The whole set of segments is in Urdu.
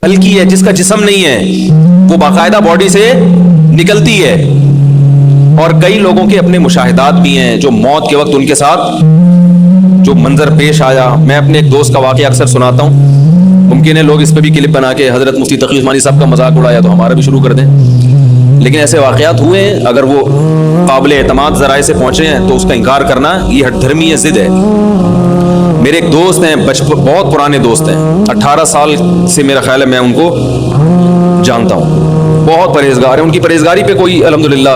ہلکی ہے, جس کا جسم نہیں ہے, وہ باقاعدہ باڈی سے نکلتی ہے. اور کئی لوگوں کے اپنے مشاہدات بھی ہیں جو موت کے وقت ان کے ساتھ جو منظر پیش آیا. میں اپنے ایک دوست کا واقعہ اکثر سناتا ہوں, ممکن ہے لوگ اس پہ بھی کلپ بنا کے حضرت مفتی تقی عثمانی صاحب کا مذاق اڑایا تو ہمارا بھی شروع کر دیں, لیکن ایسے واقعات ہوئے ہیں. اگر وہ قابل اعتماد ذرائع سے پہنچے ہیں تو اس کا انکار کرنا یہ ہٹ دھرمی ضد ہے. میرے ایک دوست ہیں, بہت پرانے دوست ہیں, 18 سال سے میرا خیال ہے میں ان کو جانتا ہوں, بہت پرہیزگار ہیں. ان کی پرہیزگاری پہ کوئی الحمدللہ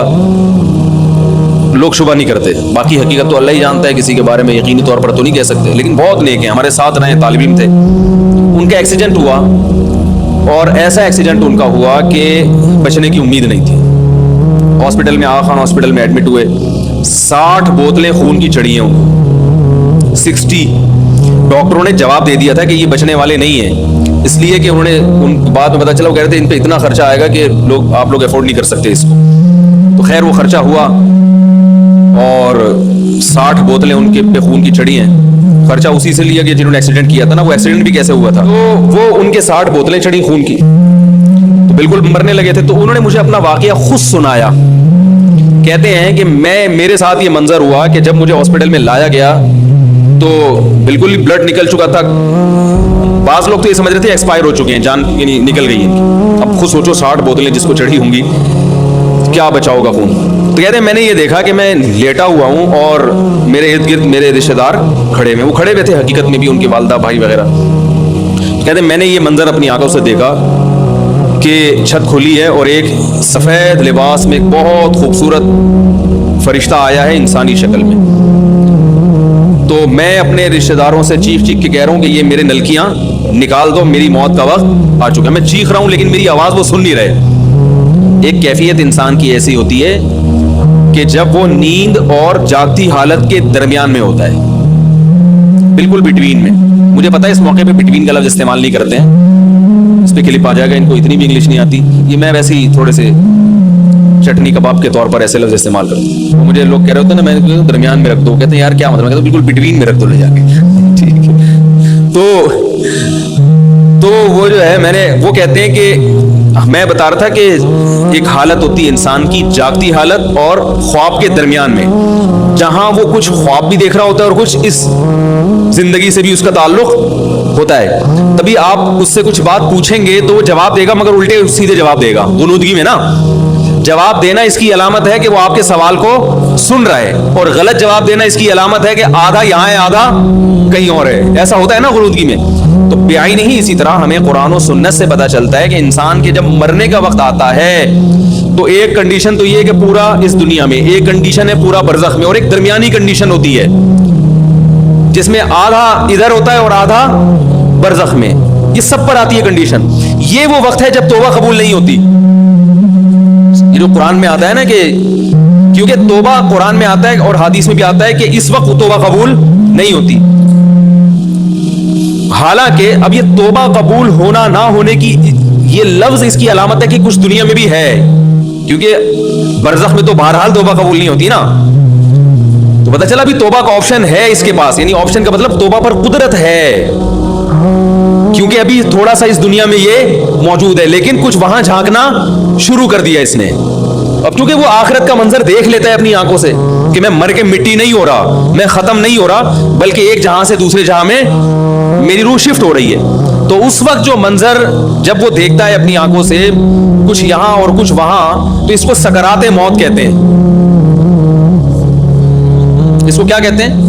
لوگ شبہ نہیں کرتے. باقی حقیقت تو اللہ ہی جانتا ہے, کسی کے بارے میں یقینی طور پر تو نہیں کہہ سکتے, لیکن بہت نیک ہیں, ہمارے ساتھ رہے, طالب علم تھے. ان کا ایکسیڈنٹ ہوا اور ایسا ایکسیڈنٹ ان کا ہوا کہ بچنے کی امید نہیں تھی. ہاسپٹل میں, آغا خان ہاسپٹل میں ایڈمٹ ہوئے. 60 بوتلیں خون کی چڑھی ہیں ان کو, 60. ڈاکٹروں نے جواب دے دیا تھا کہ یہ بچنے والے نہیں ہیں, اس لیے کہ انہوں نے ان بعد میں پتا چلا, وہ کہہ رہے تھے ان پہ اتنا خرچہ آئے گا کہ آپ لوگ افورڈ نہیں کر سکتے اس کو. تو خیر وہ خرچہ ہوا اور 60 بوتلیں ان کے پہ خون کی چڑھی ہیں. خرچہ اسی سے لیا کہ جنہوں نے ایکسیڈنٹ کیا تھا نا, وہ ایکسیڈنٹ بھی کیسے ہوا تھا, تو وہ ان کے 60 بوتلیں چڑھی خون کی, تو بالکل مرنے لگے تھے. تو انہوں نے مجھے اپنا واقعہ خود سنایا. کہتے ہیں کہ میرے ساتھ یہ منظر ہوا کہ جب مجھے ہاسپٹل میں لایا گیا تو بالکل ہی بلڈ نکل چکا تھا. بعض لوگ تو یہ سمجھ رہے تھے ایکسپائر ہو چکے ہیں, جان یعنی نکل گئی ہیں. اب خود سوچو 60 بوتلیں جس کو چڑھی ہوں گی, کیا بچا ہوگا خون. تو کہتے ہیں میں نے یہ دیکھا کہ میں لیٹا ہوا ہوں اور میرے ارد گرد میرے رشتے دار کھڑے ہوئے, وہ کھڑے ہوئے تھے حقیقت میں بھی, ان کے والدہ بھائی وغیرہ. کہتے ہیں میں نے یہ منظر اپنی آنکھوں سے دیکھا کہ چھت کھلی ہے اور ایک سفید لباس میں ایک بہت خوبصورت فرشتہ آیا ہے انسانی شکل میں. تو میں اپنے رشتے داروں سے چیخ کے کہہ رہا ہوں کہ یہ میرے نلکیاں نکال دو, میری موت کا وقت آ چکا ہے. میں چیخ رہا ہوں لیکن میری آواز وہ سن نہیں رہے. ایک کیفیت انسان کی ایسی ہوتی ہے کہ جب وہ نیند اور جاگتی حالت کے درمیان میں ہوتا ہے, بالکل بٹوین میں. مجھے پتا ہے اس موقع پہ بٹوین کا لفظ استعمال نہیں کرتے ہیں, اس پہ کلپ آ جائے گا, ان کو اتنی بھی انگلش نہیں آتی. یہ میں ویسے ہی تھوڑے سے چٹنی کباب کے طور پر ایسے لفظ استعمال کرتا ہوں. مجھے لوگ کہہ رہے ہوتے ہیں نا, میں درمیان میں رکھ دو, کہتے ہیں یار کیا مطلب, میں کہتا ہوں بالکل بٹوین میں رکھ دو لے جا کے. ٹھیک ہے, تو وہ جو ہے, وہ کہتے ہیں کہ میں بتا رہا تھا کہ ایک حالت ہوتی ہے انسان کی, جاگتی حالت اور خواب کے درمیان میں, جہاں وہ کچھ خواب بھی دیکھ رہا ہوتا ہے اور کچھ اس زندگی سے بھی اس کا تعلق ہوتا ہے. تبھی آپ اس سے کچھ بات پوچھیں گے تو وہ جواب دے گا, مگر الٹے سیدھے جواب دے گا. غنودگی میں نا جواب دینا اس کی علامت ہے کہ وہ آپ کے سوال کو سن رہا ہے, اور غلط جواب دینا اس کی علامت ہے کہ آدھا یہاں ہے آدھا کہیں اور ہے. ایسا ہوتا ہے نا غنودگی میں. تو بیائی نہیں, اسی طرح ہمیں قرآن و سنت سے پتہ چلتا ہے کہ انسان کے جب مرنے کا وقت آتا ہے تو ایک کنڈیشن تو یہ ہے کہ پورا اس دنیا میں, ایک کنڈیشن ہے پورا برزخ میں, اور ایک درمیانی کنڈیشن ہوتی ہے جس میں آدھا ادھر ہوتا ہے اور آدھا برزخ میں. یہ سب پر آتی ہے کنڈیشن. یہ وہ وقت ہے جب توبہ قبول نہیں ہوتی. یہ جو قرآن میں آتا ہے نا کہ کیونکہ توبہ قرآن میں آتا ہے اور حدیث میں بھی آتا ہے کہ اس وقت توبہ قبول نہیں ہوتی. حالانکہ اب یہ توبہ قبول ہونا نہ ہونے کی یہ لفظ اس کی علامت ہے کہ کچھ دنیا میں بھی ہے, کیونکہ برزخ میں تو بہرحال توبہ قبول نہیں ہوتی نا. تو پتہ چلا بھی توبہ کا آپشن ہے اس کے پاس, یعنی آپشن کا مطلب توبہ پر قدرت ہے, کیونکہ ابھی تھوڑا سا اس دنیا میں یہ موجود ہے, لیکن کچھ وہاں جھانکنا شروع کر دیا اس نے. اب چونکہ وہ آخرت کا منظر دیکھ لیتا ہے اپنی آنکھوں سے کہ میں مر کے مٹی نہیں ہو رہا, میں ختم نہیں ہو رہا, بلکہ ایک جہاں سے دوسرے جہاں میں میری روح شفٹ ہو رہی ہے. تو اس وقت جو منظر جب وہ دیکھتا ہے اپنی آنکھوں سے, کچھ یہاں اور کچھ وہاں, تو اس کو سکرات موت کہتے ہیں. اس کو کیا کہتے ہیں؟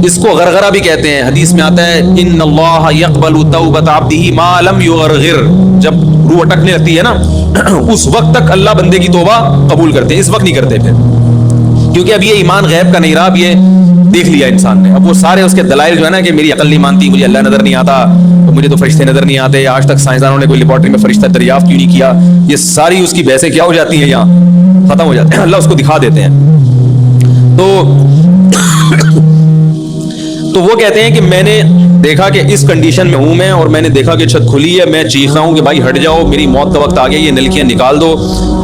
اس کو غرغرہ بھی کہتے ہیں. حدیث میں آتا ہے ان اللہ یقبل توبۃ عبدہ ما لم یغرغر. جب روح اٹکنے لگتی ہے نا اس وقت تک اللہ بندے کی توبہ قبول کرتے ہیں, اس وقت نہیں کرتے پھر, کیونکہ اب یہ ایمان غیب کا نہیں رہا, اب یہ دیکھ لیا انسان نے. اب وہ سارے اس کے دلائل جو ہے نا کہ میری عقل نہیں مانتی, مجھے اللہ نظر نہیں آتا, تو مجھے تو فرشتے نظر نہیں آتے, آج تک سائنسدانوں نے کوئی لیبارٹری میں فرشتہ دریافت کیوں نہیں کیا, یہ ساری اس کی بحثیں کیا ہو جاتی ہیں, یہاں ختم ہو جاتے ہیں. اللہ اس کو دکھا دیتے ہیں. تو وہ کہتے ہیں کہ میں نے دیکھا کہ اس کنڈیشن میں ہوں میں, اور میں نے دیکھا کہ چھت کھلی ہے, میں چیخ رہا ہوں کہ بھائی ہٹ جاؤ, میری موت کا وقت آ گیا, یہ نلکیاں نکال دو.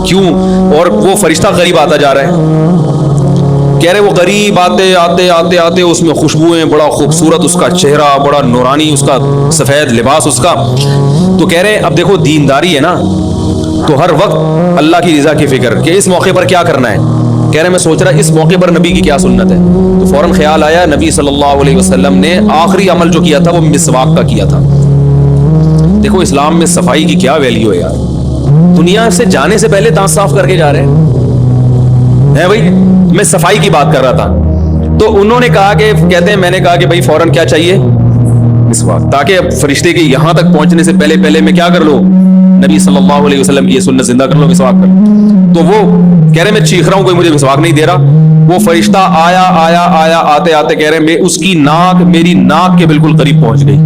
کیوں؟ اور وہ فرشتہ قریب آتا جا رہا ہے کہہ رہے وہ غریب آتے آتے آتے آتے اس میں خوشبوئیں، بڑا خوبصورت اس کا چہرہ، بڑا نورانی اس کا سفید لباس اس کا. تو کہہ رہے اب دیکھو دینداری ہے نا، تو ہر وقت اللہ کی رضا کی فکر کہ اس موقع پر کیا کرنا ہے. کہہ رہے میں سوچ رہا اس موقع پر نبی کی کیا سنت ہے. تو فوراً خیال آیا نبی صلی اللہ علیہ وسلم نے آخری عمل جو کیا تھا وہ مسواک کا کیا تھا. دیکھو اسلام میں صفائی کی کیا ویلیو ہے یار. دنیا سے جانے سے پہلے دانت صاف کر کے جا رہے ہیں بھائی. میں صفائی کی بات کر رہا تھا تو انہوں نے کہا کہ کہتے ہیں میں نے کہا کہ بھائی فوراً کیا چاہیے، مسواک، تاکہ فرشتے کے یہاں تک پہنچنے سے پہلے میں کیا کر لوں، نبی صلی اللہ علیہ وسلم کی یہ سنت زندہ کر لو، مسواک کر. تو وہ کہہ رہے میں چیخ رہا ہوں کوئی مجھے مسواک نہیں دے رہا. وہ فرشتہ آیا آتے آتے کہہ رہے میں اس کی ناک میری ناک کے بالکل قریب پہنچ گئی،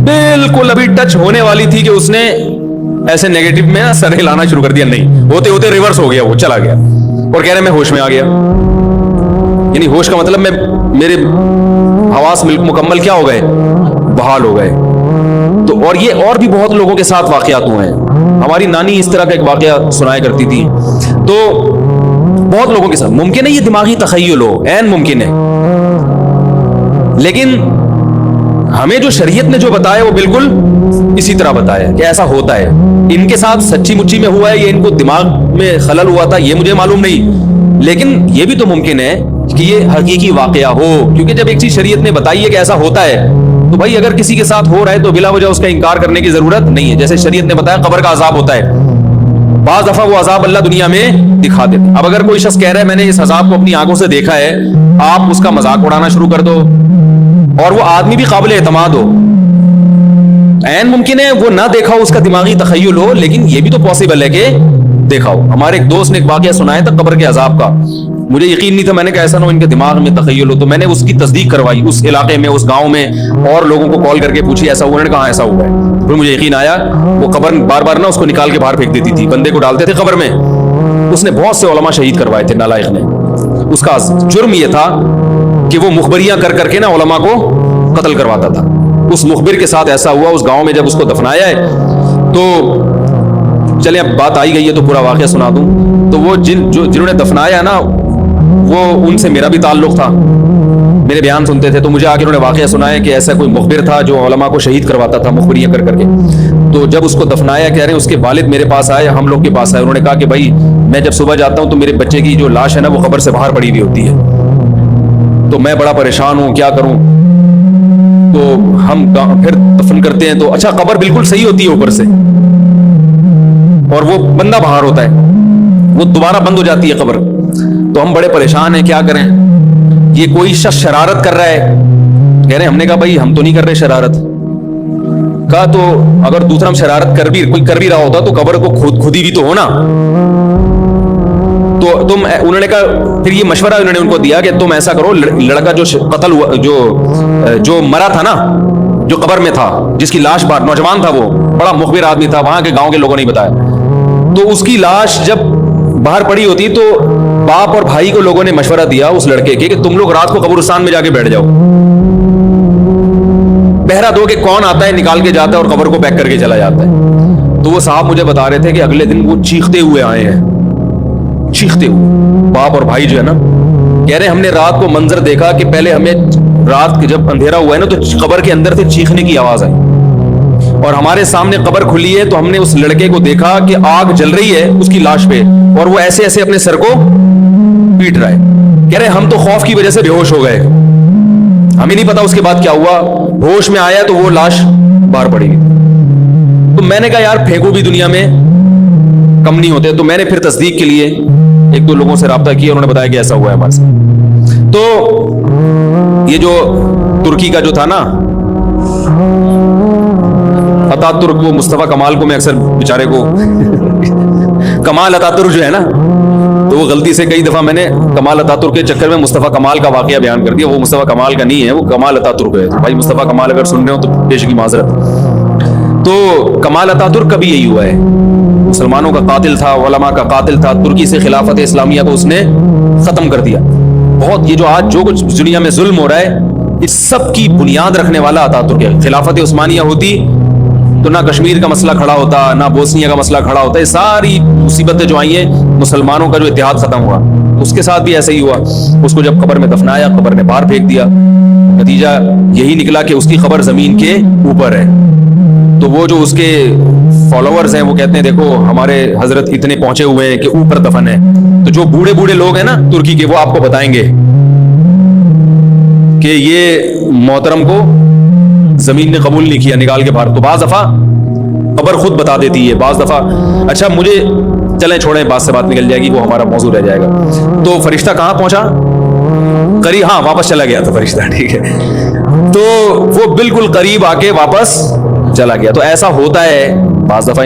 بالکل ابھی ٹچ ہونے والی تھی کہ اس نے ایسے نیگیٹو میں سر ہلانا شروع کر دیا، نہیں ہوتے ہوتے ریورس ہو گیا، وہ چلا گیا. اور کہہ رہے میں ہوش میں آ گیا. یعنی ہوش کا مطلب میں میرے حواس مکمل کیا ہو گئے، بحال ہو گئے. تو اور یہ اور بھی بہت لوگوں کے ساتھ واقعات ہوئے ہیں. ہماری نانی اس طرح کا ایک واقعہ سنایا کرتی تھی. تو بہت لوگوں کے ساتھ ممکن ہے یہ دماغی تخیل ہو، عین ممکن ہے، لیکن ہمیں جو شریعت نے جو بتایا وہ بالکل اسی طرح بتایا کہ ایسا ہوتا ہے. ان کے ساتھ سچی مچی میں ہوا ہے، یہ ان کو دماغ میں خلل ہوا تھا، یہ مجھے معلوم نہیں، لیکن یہ بھی تو ممکن ہے کہ یہ حقیقی واقعہ ہو. کیونکہ جب ایک چیز شریعت نے بتائی ہے کہ ایسا ہوتا ہے تو بھائی اگر کسی کے ساتھ ہو رہا ہے تو بلا وجہ اس کا انکار کرنے کی ضرورت نہیں ہے. جیسے شریعت نے بتایا قبر کا عذاب ہوتا ہے، بعض دفعہ وہ عذاب اللہ دنیا میں دکھا دیتے. اب اگر کوئی شخص کہہ رہا ہے میں نے اس عذاب کو اپنی آنکھوں سے دیکھا ہے، آپ اس کا مذاق اڑانا شروع کر دو، اور وہ آدمی بھی قابل اعتماد ہو. عین ممکن ہے وہ نہ دیکھا ہو، اس کا دماغی تخیل ہو، لیکن یہ بھی تو پاسبل ہے کہ دیکھا ہو. ہمارے ایک دوست نے ایک واقعہ سنایا تھا قبر کے عذاب کا، مجھے یقین نہیں تھا. میں نے کہا ایسا نہ ہو ان کے دماغ میں تخیل ہو. تو میں نے اس کی تصدیق کروائی، اس علاقے میں، اس گاؤں میں اور لوگوں کو کال کر کے پوچھی ایسا ہوا، انہوں نے کہا ایسا ہوا ہے. پھر مجھے یقین آیا. وہ قبر بار بار نہ اس کو نکال کے باہر پھینک دیتی تھی، بندے کو ڈالتے تھے قبر میں. اس نے بہت سے علماء شہید کروائے تھے نالائق نے. اس کا جرم یہ تھا کہ وہ مخبریاں کر کر کے نا علماء کو قتل کرواتا تھا. اس مخبر کے ساتھ ایسا ہوا. اس گاؤں میں جب اس کو دفنایا ہے تو چلیں اب بات آئی گئی ہے تو پورا واقعہ سنا دوں. تو وہ جنہوں نے دفنایا نا وہ ان سے میرا بھی تعلق تھا، میرے بیان سنتے تھے. تو مجھے آگے انہوں نے واقعہ سنایا کہ ایسا کوئی مخبر تھا جو علماء کو شہید کرواتا تھا مخبریاں کر کر کے. تو جب اس کو دفنایا کہہ رہے ہیں اس کے والد میرے پاس آئے، ہم لوگ کے پاس آئے. انہوں نے کہا کہ بھائی میں جب صبح جاتا ہوں تو میرے بچے کی جو لاش ہے نا وہ قبر سے باہر پڑی ہوئی ہوتی ہے، تو میں بڑا پریشان ہوں، کیا کروں. تو ہم پھر دفن کرتے ہیں تو اچھا قبر بالکل صحیح ہوتی ہے اوپر سے، اور وہ بندہ باہر ہوتا ہے، وہ دوبارہ بند ہو جاتی ہے قبر. تو ہم بڑے پریشان ہیں، کیا کریں. یہ کوئی شخص شرارت کر رہا ہے. کہہ رہے ہیں ہم نے کہا بھائی ہم تو نہیں کر رہے شرارت. کہا تو اگر دوسرا ہم شرارت کوئی کر بھی رہا ہوتا تو قبر کو خود ہی بھی تو ہونا. تو انہوں نے کہا پھر یہ مشورہ انہوں نے ان کو دیا کہ تم ایسا کرو، لڑکا جو قتل ہوا جو مرا تھا نا، جو قبر میں تھا، جس کی لاش باہر، نوجوان تھا، وہ بڑا مخبر آدمی تھا، وہاں کے گاؤں کے لوگوں نے بتایا. تو اس کی لاش جب باہر پڑی ہوتی تو باپ اور بھائی کو لوگوں نے مشورہ دیا اس لڑکے کے کہ تم لوگ رات کو قبرستان میں جا کے بیٹھ جاؤ، پہرا دو کہ کون آتا ہے نکال کے جاتا ہے اور قبر کو پیک کر کے چلا جاتا ہے. تو وہ صاحب مجھے بتا رہے تھے کہ اگلے دن وہ چیختے ہوئے آئے ہیں، چیختے ہوئے، باپ اور بھائی جو ہے نا. کہہ رہے ہم نے رات کو منظر دیکھا کہ پہلے ہمیں رات جب اندھیرا ہوا ہے نا تو قبر کے اندر سے چیخنے کی آواز آئی، اور ہمارے سامنے قبر کھلی ہے تو ہم نے اس لڑکے کو دیکھا کہ آگ جل رہی ہے اس کی لاش پہ، اور وہ ایسے ایسے اپنے سر کو پیٹ رہا ہے. کہہ رہے ہم تو خوف کی وجہ سے بے ہوش ہو گئے، ہمیں نہیں پتا اس کے بعد کیا ہوا. ہوش میں آیا تو وہ لاش باہر پڑی گئی. تو میں نے کہا یار پھینکو بھی دنیا میں کم نہیں ہوتے. تو میں نے پھر تصدیق کے لیے ایک دو لوگوں سے رابطہ کیا، انہوں نے بتایا کہ ایسا ہوا ہے ہمارے ساتھ. تو یہ جو ترکی کا جو تھا نا اتا ترک، وہ مصطفیٰ کمال کو میں اکثر بیچارے کو کمال اتا ترک جو ہے نا، تو وہ غلطی سے کئی دفعہ میں نے کمال اتا ترک کے چکر میں مصطفیٰ کمال کا واقعہ بیان کر دیا. وہ مصطفیٰ کمال کا نہیں ہے، وہ کمال اتا ترک ہے. تو بھائی مصطفیٰ کمال اگر سن رہے ہو تو پیش کی معذرت. تو کمال اتا ترک کا بھی یہی ہوا ہے، مسلمانوں کا قاتل تھا، علماء کا قاتل تھا. ترکی سے خلافت اسلامیہ کو اس نے ختم کر دیا. بہت یہ جو آج جو کچھ دنیا میں ظلم ہو رہا ہے اس سب کی بنیاد رکھنے والا اتا ترک ہے. خلافت عثمانیہ ہوتی تو نہ کشمیر کا مسئلہ کھڑا ہوتا، نہ بوسنیا کا مسئلہ کھڑا ہوتا. یہ ساری مصیبتیں جو آئی ہیں مسلمانوں کا جو اتحاد ختم ہوا، اس کے ساتھ بھی ایسا ہی ہوا. اس کو جب قبر میں دفنایا, قبر نے باہر پھینک دیا. نتیجہ یہی نکلا کہ اس کی قبر زمین کے اوپر ہے. تو وہ جو اس کے فالوورز ہیں وہ کہتے ہیں دیکھو ہمارے حضرت اتنے پہنچے ہوئے ہیں کہ اوپر دفن ہے. تو جو بوڑھے بوڑھے لوگ ہیں نا ترکی کے, وہ آپ کو بتائیں گے کہ یہ محترم کو زمین نے قبول نہیں کیا, نکال کے باہر. تو بعض دفعہ قبر خود بتا دیتی ہے, بعض دفعہ. اچھا مجھے چلیں چھوڑیں, بات سے بات نکل جائے گی, وہ ہمارا موضوع رہ جائے گا. تو فرشتہ کہاں پہنچا؟ قریب, ہاں واپس چلا گیا تھا فرشتہ, ٹھیک ہے. تو وہ بالکل قریب آ کے واپس چلا گیا. تو ایسا ہوتا ہے بعض دفعہ